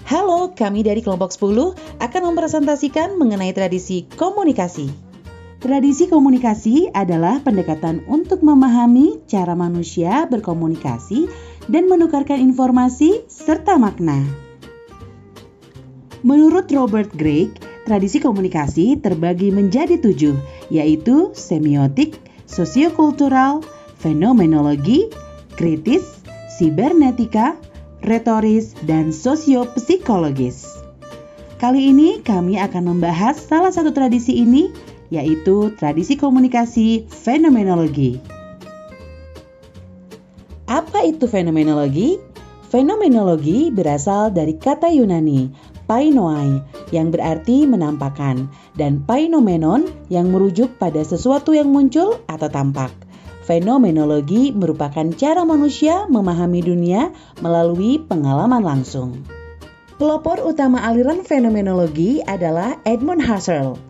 Halo, kami dari kelompok 10 akan mempresentasikan mengenai tradisi komunikasi. Tradisi komunikasi adalah pendekatan untuk memahami cara manusia berkomunikasi dan menukarkan informasi serta makna. Menurut Robert Greig, tradisi komunikasi terbagi menjadi 7, yaitu semiotik, sosiokultural, fenomenologi, kritis, sibernetika, retoris, dan sosiopsikologis. Kali ini kami akan membahas salah satu tradisi ini, yaitu tradisi komunikasi fenomenologi. Apa itu fenomenologi? Fenomenologi berasal dari kata Yunani, painoai, yang berarti menampakkan, dan painomenon yang merujuk pada sesuatu yang muncul atau tampak. Fenomenologi merupakan cara manusia memahami dunia melalui pengalaman langsung. Pelopor utama aliran fenomenologi adalah Edmund Husserl.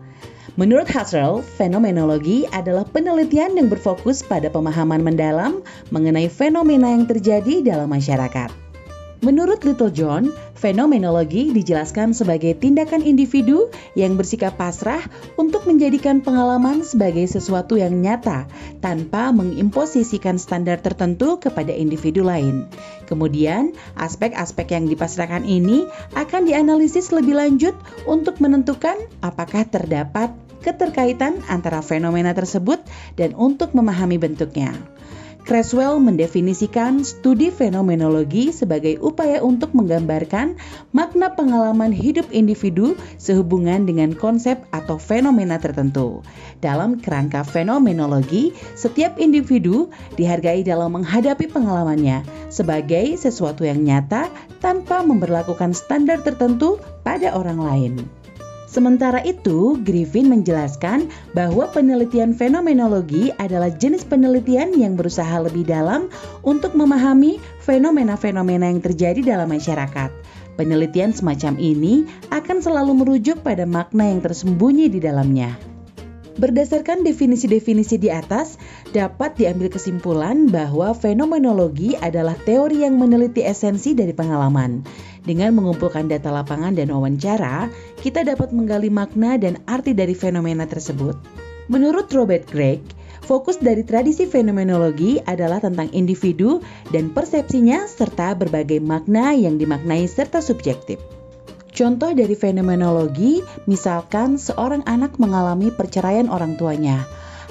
Menurut Husserl, fenomenologi adalah penelitian yang berfokus pada pemahaman mendalam mengenai fenomena yang terjadi dalam masyarakat. Menurut Littlejohn, fenomenologi dijelaskan sebagai tindakan individu yang bersikap pasrah untuk menjadikan pengalaman sebagai sesuatu yang nyata tanpa mengimposisikan standar tertentu kepada individu lain. Kemudian, aspek-aspek yang dipasrahkan ini akan dianalisis lebih lanjut untuk menentukan apakah terdapat keterkaitan antara fenomena tersebut dan untuk memahami bentuknya. Creswell mendefinisikan studi fenomenologi sebagai upaya untuk menggambarkan makna pengalaman hidup individu sehubungan dengan konsep atau fenomena tertentu. Dalam kerangka fenomenologi, setiap individu dihargai dalam menghadapi pengalamannya sebagai sesuatu yang nyata tanpa memberlakukan standar tertentu pada orang lain. Sementara itu, Griffin menjelaskan bahwa penelitian fenomenologi adalah jenis penelitian yang berusaha lebih dalam untuk memahami fenomena-fenomena yang terjadi dalam masyarakat. Penelitian semacam ini akan selalu merujuk pada makna yang tersembunyi di dalamnya. Berdasarkan definisi-definisi di atas, dapat diambil kesimpulan bahwa fenomenologi adalah teori yang meneliti esensi dari pengalaman. Dengan mengumpulkan data lapangan dan wawancara, kita dapat menggali makna dan arti dari fenomena tersebut. Menurut Robert Greig, fokus dari tradisi fenomenologi adalah tentang individu dan persepsinya serta berbagai makna yang dimaknai serta subjektif. Contoh dari fenomenologi, misalkan seorang anak mengalami perceraian orang tuanya.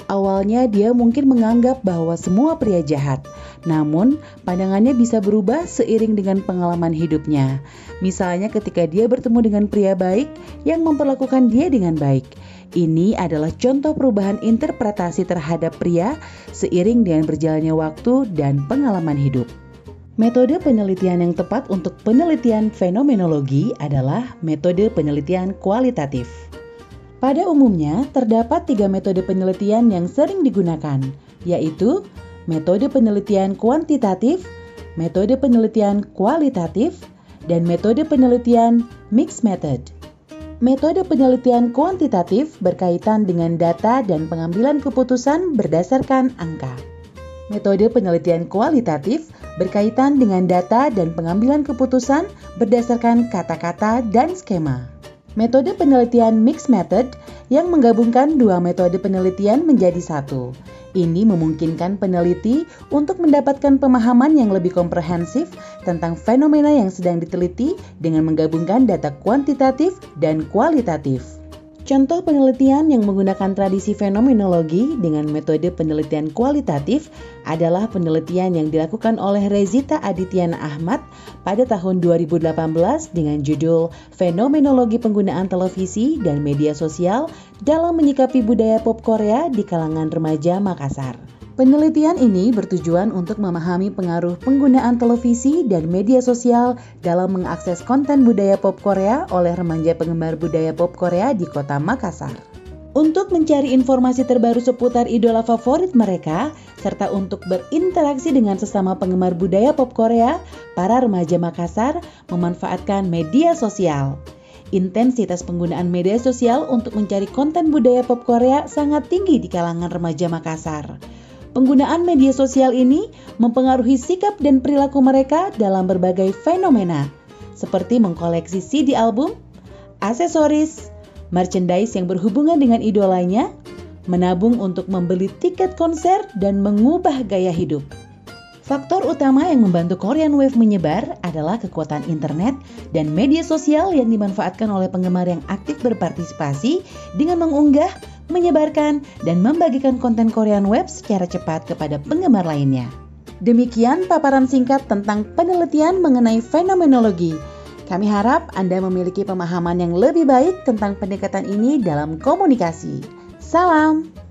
Awalnya dia mungkin menganggap bahwa semua pria jahat, namun pandangannya bisa berubah seiring dengan pengalaman hidupnya. Misalnya ketika dia bertemu dengan pria baik yang memperlakukan dia dengan baik. Ini adalah contoh perubahan interpretasi terhadap pria seiring dengan berjalannya waktu dan pengalaman hidup. Metode penelitian yang tepat untuk penelitian fenomenologi adalah metode penelitian kualitatif. Pada umumnya, terdapat 3 metode penelitian yang sering digunakan, yaitu metode penelitian kuantitatif, metode penelitian kualitatif, dan metode penelitian mixed method. Metode penelitian kuantitatif berkaitan dengan data dan pengambilan keputusan berdasarkan angka. Metode penelitian kualitatif berkaitan dengan data dan pengambilan keputusan berdasarkan kata-kata dan skema. Metode penelitian mixed method yang menggabungkan 2 metode penelitian menjadi satu. Ini memungkinkan peneliti untuk mendapatkan pemahaman yang lebih komprehensif tentang fenomena yang sedang diteliti dengan menggabungkan data kuantitatif dan kualitatif. Contoh penelitian yang menggunakan tradisi fenomenologi dengan metode penelitian kualitatif adalah penelitian yang dilakukan oleh Rezita Adityana Ahmad pada tahun 2018 dengan judul Fenomenologi Penggunaan Televisi dan Media Sosial dalam Menyikapi Budaya Pop Korea di Kalangan Remaja Makassar. Penelitian ini bertujuan untuk memahami pengaruh penggunaan televisi dan media sosial dalam mengakses konten budaya pop Korea oleh remaja penggemar budaya pop Korea di kota Makassar. Untuk mencari informasi terbaru seputar idola favorit mereka, serta untuk berinteraksi dengan sesama penggemar budaya pop Korea, para remaja Makassar memanfaatkan media sosial. Intensitas penggunaan media sosial untuk mencari konten budaya pop Korea sangat tinggi di kalangan remaja Makassar. Penggunaan media sosial ini mempengaruhi sikap dan perilaku mereka dalam berbagai fenomena. seperti mengkoleksi CD album, aksesoris, merchandise yang berhubungan dengan idolanya, menabung untuk membeli tiket konser, dan mengubah gaya hidup. Faktor utama yang membantu Korean Wave menyebar adalah kekuatan internet dan media sosial yang dimanfaatkan oleh penggemar yang aktif berpartisipasi dengan mengunggah, menyebarkan, dan membagikan konten Korean Wave secara cepat kepada penggemar lainnya. Demikian paparan singkat tentang penelitian mengenai fenomenologi. Kami harap Anda memiliki pemahaman yang lebih baik tentang pendekatan ini dalam komunikasi. Salam!